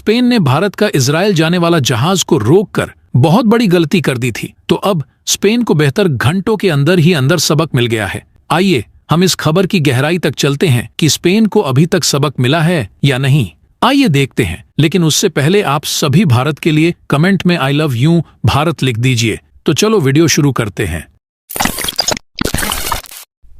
Spain ने भारत का Israel जाने वाला जहाज को रोककर बहुत बड़ी गलती कर दी थी, तो अब स्पेन को बेहतर घंटों के अंदर ही अंदर सबक मिल गया है। आइए हम इस खबर की गहराई तक चलते हैं कि स्पेन को अभी तक सबक मिला है या नहीं। आइए देखते हैं, लेकिन उससे पहले आप सभी भारत के लिए कमेंट में आई लव यू भारत लिख दीजिए। तो चलो वीडियो शुरू करते हैं।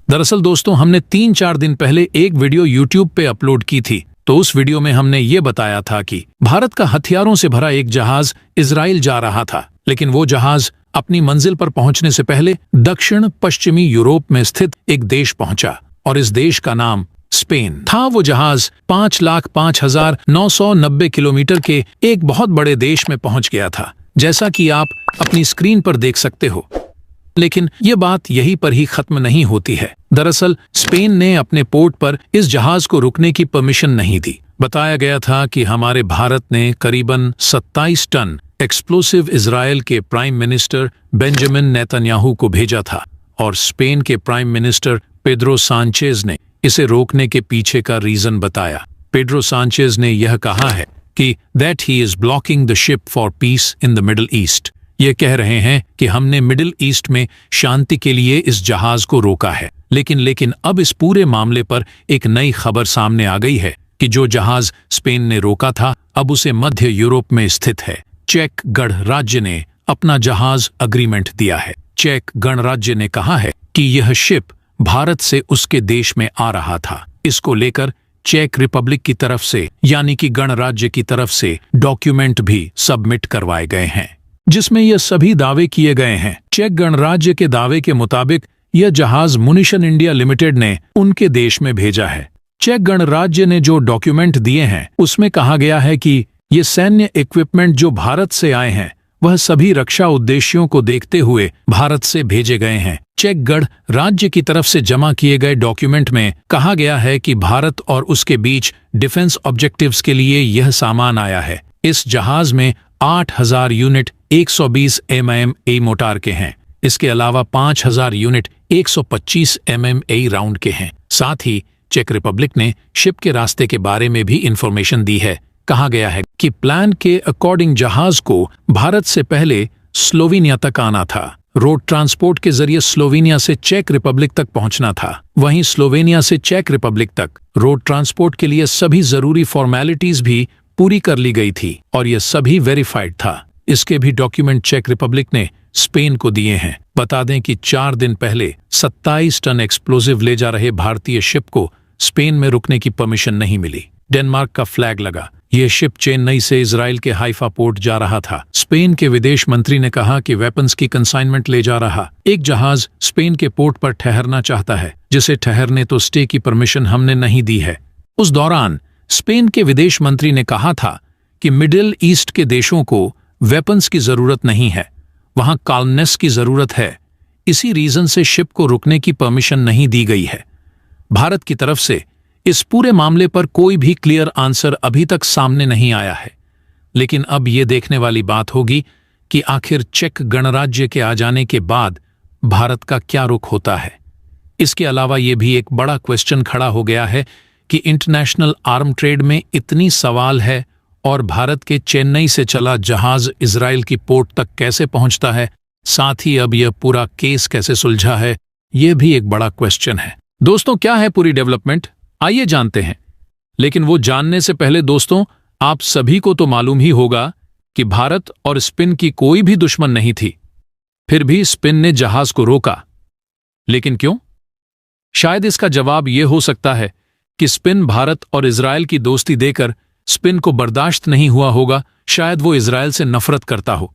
दरअसल दोस्तों, हमने 3-4 दिन पहले एक वीडियो YouTube पे अपलोड की थी। तो उस वीडियो में हमने ये बताया था कि भारत का हथियारों से भरा एक जहाज इजराइल जा रहा था, लेकिन वो जहाज अपनी मंजिल पर पहुंचने से पहले दक्षिण पश्चिमी यूरोप में स्थित एक देश पहुंचा और इस देश का नाम स्पेन था। वो जहाज 5,05,990 किलोमीटर के एक बहुत बड़े देश में पहुंच गया था, जैसा कि आप अपनी स्क्रीन पर देख सकते हो। लेकिन ये बात यहीं पर ही खत्म नहीं होती है। दरअसल स्पेन ने अपने पोर्ट पर इस जहाज को रुकने की परमिशन नहीं दी। बताया गया था कि हमारे भारत ने करीबन 27 टन एक्सप्लोसिव इजराइल के प्राइम मिनिस्टर बेंजामिन नेतन्याहू को भेजा था और स्पेन के प्राइम मिनिस्टर पेड्रो सांचेज ने इसे रोकने के पीछे का रीजन बताया। पेड्रो सांचेज ने यह कहा है कि that he is blocking the ship for piece in the middle east. ये कह रहे हैं कि हमने मिडिल ईस्ट में शांति के लिए इस जहाज को रोका है। लेकिन अब इस पूरे मामले पर एक नई खबर सामने आ गई है कि जो जहाज स्पेन ने रोका था अब उसे मध्य यूरोप में स्थित है। चेक गणराज्य ने अपना जहाज अग्रीमेंट दिया है। चेक गणराज्य ने कहा है कि यह शिप भारत से उसके देश में आ रहा था। इसको लेकर चेक रिपब्लिक की तरफ से यानी कि गणराज्य की तरफ से डॉक्यूमेंट भी सबमिट करवाए गए हैं, जिसमें यह सभी दावे किए गए हैं। चेक गणराज्य के दावे के मुताबिक यह जहाज मुनिशन इंडिया लिमिटेड ने उनके देश में भेजा है। चेक गणराज्य ने जो डॉक्यूमेंट दिए हैं उसमें कहा गया है कि ये सैन्य इक्विपमेंट जो भारत से आए हैं वह सभी रक्षा उद्देश्यों को देखते हुए भारत से भेजे गए हैं। चेक गणराज्य की तरफ से जमा किए गए डॉक्यूमेंट में कहा गया है कि भारत और उसके बीच डिफेंस ऑब्जेक्टिव्स के लिए यह सामान आया है। इस जहाज में 8,000 यूनिट 120 mm मोटार के हैं। इसके अलावा 5,000 यूनिट 125 mm राउंड के हैं। साथ ही चेक रिपब्लिक ने शिप के रास्ते के बारे में भी इंफॉर्मेशन दी है। कहा गया है कि प्लान के अकॉर्डिंग जहाज को भारत से पहले स्लोवेनिया तक आना था। रोड ट्रांसपोर्ट के जरिए स्लोवेनिया से चेक रिपब्लिक तक पहुंचना था। वहीं स्लोवेनिया से चेक रिपब्लिक तक रोड ट्रांसपोर्ट के लिए सभी जरूरी फॉर्मेलिटीज भी पूरी कर ली गई थी और यह सभी वेरीफाइड था। इसके भी डॉक्यूमेंट चेक रिपब्लिक ने स्पेन को दिए हैं। बता दें कि 4 दिन पहले 27 टन एक्सप्लोजिव ले जा रहे भारतीय शिप को स्पेन में रुकने की परमिशन नहीं मिली। डेनमार्क का फ्लैग लगा। यह शिप चेन्नई से इजराइल के हाइफा पोर्ट जा रहा था। स्पेन के विदेश मंत्री ने कहा कि वेपन्स की कंसाइनमेंट ले जा रहा एक जहाज स्पेन के पोर्ट पर ठहरना चाहता है, जिसे ठहरने तो स्टे की परमिशन हमने नहीं दी है। उस दौरान स्पेन के विदेश मंत्री ने कहा था कि मिडिल ईस्ट के देशों को वेपन्स की जरूरत नहीं है, वहां काल्मनेस की जरूरत है। इसी रीजन से शिप को रुकने की परमिशन नहीं दी गई है। भारत की तरफ से इस पूरे मामले पर कोई भी क्लियर आंसर अभी तक सामने नहीं आया है। लेकिन अब ये देखने वाली बात होगी कि आखिर चेक गणराज्य के आ जाने के बाद भारत का क्या रुख होता है। इसके अलावा ये भी एक बड़ा क्वेश्चन खड़ा हो गया है कि इंटरनेशनल आर्म ट्रेड में इतनी सवाल है और भारत के चेन्नई से चला जहाज इजराइल की पोर्ट तक कैसे पहुंचता है, साथ ही अब यह पूरा केस कैसे सुलझा है, यह भी एक बड़ा क्वेश्चन है। दोस्तों, क्या है पूरी डेवलपमेंट, आइए जानते हैं। लेकिन वो जानने से पहले दोस्तों, आप सभी को तो मालूम ही होगा कि भारत और स्पेन की कोई भी दुश्मन नहीं थी, फिर भी स्पेन ने जहाज को रोका। लेकिन क्यों? शायद इसका जवाब यह हो सकता है कि स्पेन भारत और इजराइल की दोस्ती देकर स्पेन को बर्दाश्त नहीं हुआ होगा। शायद वो इजराइल से नफरत करता हो।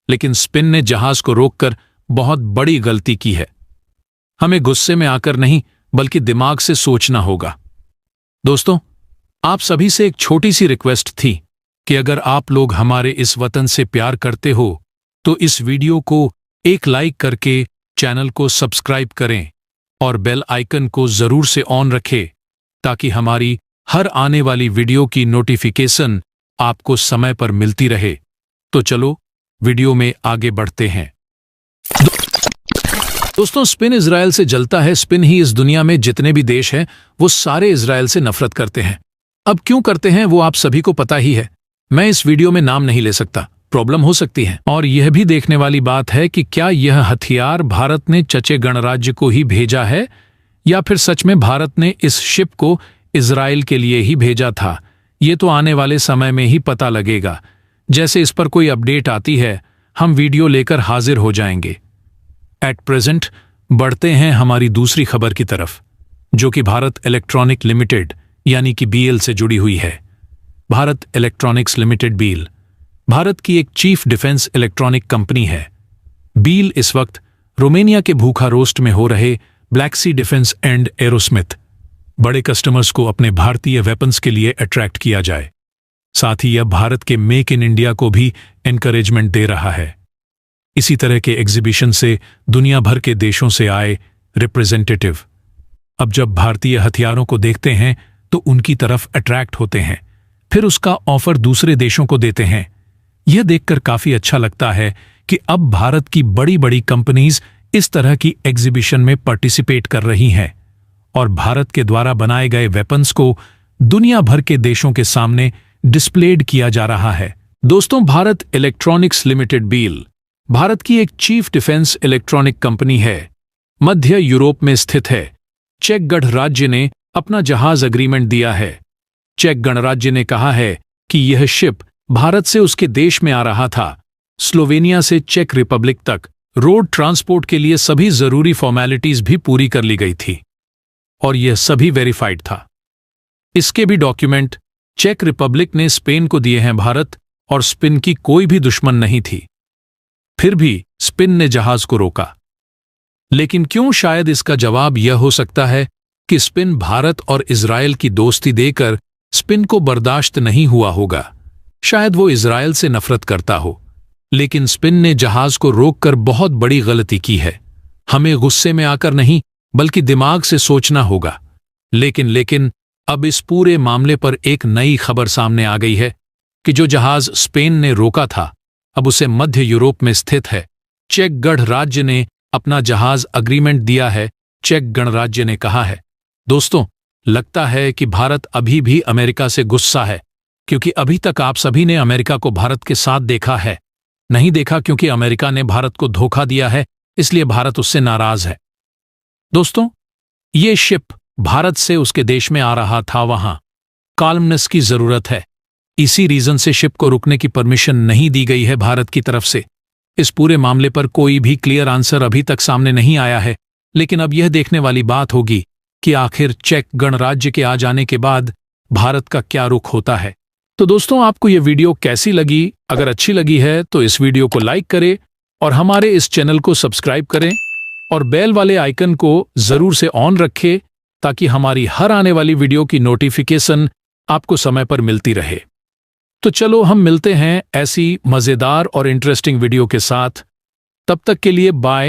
लेकिन स्पेन ने जहाज को रोककर बहुत बड़ी गलती की है। हमें गुस्से में आकर नहीं बल्कि दिमाग से सोचना होगा। दोस्तों, आप सभी से एक छोटी सी रिक्वेस्ट थी कि अगर आप लोग हमारे इस वतन से प्यार करते हो तो इस वीडियो को एक लाइक करके चैनल को सब्सक्राइब करें और बेल आइकन को जरूर से ऑन रखें ताकि हमारी हर आने वाली वीडियो की नोटिफिकेशन आपको समय पर मिलती रहे। तो चलो वीडियो में आगे बढ़ते हैं। दोस्तों, स्पेन इजराइल से जलता है। स्पेन ही इस दुनिया में जितने भी देश हैं वो सारे इजराइल से नफरत करते हैं। अब क्यों करते हैं वो आप सभी को पता ही है। मैं इस वीडियो में नाम नहीं ले सकता, प्रॉब्लम हो सकती है। और यह भी देखने वाली बात है कि क्या यह हथियार भारत ने चचे गणराज्य को ही भेजा है या फिर सच में भारत ने इस शिप को इजराइल के लिए ही भेजा था। ये तो आने वाले समय में ही पता लगेगा। जैसे इस पर कोई अपडेट आती है हम वीडियो लेकर हाजिर हो जाएंगे। एट प्रेजेंट बढ़ते हैं हमारी दूसरी खबर की तरफ, जो कि भारत इलेक्ट्रॉनिक लिमिटेड यानी कि बीएल से जुड़ी हुई है। Bharat Electronics Limited BL Bharat की एक चीफ डिफेंस इलेक्ट्रॉनिक कंपनी है। बीएल इस वक्त रोमानिया के बुखारेस्ट में हो रहे Black Sea defence and Aerosmith बड़े कस्टमर्स को अपने भारतीय वेपन्स के लिए अट्रैक्ट किया जाए। साथ ही अब भारत के मेक इन इंडिया को भी एनकरेजमेंट दे रहा है। इसी तरह के एग्जीबिशन से दुनिया भर के देशों से आए रिप्रेजेंटेटिव अब जब भारतीय हथियारों को देखते हैं तो उनकी तरफ अट्रैक्ट होते हैं, फिर उसका ऑफर दूसरे देशों को देते हैं। यह देखकर काफी अच्छा लगता है कि अब भारत की बड़ी बड़ी कंपनीज इस तरह की एग्जीबिशन में पार्टिसिपेट कर रही हैं और भारत के द्वारा बनाए गए वेपन्स को दुनिया भर के देशों के सामने डिस्प्लेड किया जा रहा है। दोस्तों, Bharat Electronics Limited BL Bharat की एक चीफ डिफेंस इलेक्ट्रॉनिक कंपनी है। मध्य यूरोप में स्थित है। चेक गणराज्य ने अपना जहाज अग्रीमेंट दिया है। चेक गणराज्य ने कहा है कि यह शिप भारत से उसके देश में आ रहा था। स्लोवेनिया से चेक रिपब्लिक तक रोड ट्रांसपोर्ट के लिए सभी जरूरी फॉर्मेलिटीज भी पूरी कर ली गई थी और यह सभी वेरीफाइड था। इसके भी डॉक्यूमेंट चेक रिपब्लिक ने स्पेन को दिए हैं। भारत और स्पेन की कोई भी दुश्मन नहीं थी, फिर भी स्पेन ने जहाज को रोका। लेकिन क्यों? शायद इसका जवाब यह हो सकता है कि स्पेन भारत और इजराइल की दोस्ती देकर स्पेन को बर्दाश्त नहीं हुआ होगा। शायद वो इजराइल से नफरत करता हो, लेकिन स्पेन ने जहाज को रोककर बहुत बड़ी गलती की है। हमें गुस्से में आकर नहीं बल्कि दिमाग से सोचना होगा। लेकिन अब इस पूरे मामले पर एक नई खबर सामने आ गई है कि जो जहाज स्पेन ने रोका था अब उसे मध्य यूरोप में स्थित है। चेक गणराज्य ने अपना जहाज अग्रीमेंट दिया है। चेक गणराज्य ने कहा है। दोस्तों, लगता है कि भारत अभी भी अमेरिका से गुस्सा है, क्योंकि अभी तक आप सभी ने अमेरिका को भारत के साथ देखा है। नहीं देखा क्योंकि अमेरिका ने भारत को धोखा दिया है, इसलिए भारत उससे नाराज है। दोस्तों, ये शिप भारत से उसके देश में आ रहा था, वहां काल्मनेस की जरूरत है। इसी रीजन से शिप को रुकने की परमिशन नहीं दी गई है भारत की तरफ से। इस पूरे मामले पर कोई भी क्लियर आंसर अभी तक सामने नहीं आया है, लेकिन अब यह देखने वाली बात होगी कि आखिर चेक गणराज्य के आ जाने के बाद भारत का क्या रुख होता है। तो दोस्तों, आपको यह वीडियो कैसी लगी? अगर अच्छी लगी है तो इस वीडियो को लाइक करें और हमारे इस चैनल को सब्सक्राइब करें और बेल वाले आइकन को जरूर से ऑन रखें ताकि हमारी हर आने वाली वीडियो की नोटिफिकेशन आपको समय पर मिलती रहे। तो चलो हम मिलते हैं ऐसी मजेदार और इंटरेस्टिंग वीडियो के साथ। तब तक के लिए बाय।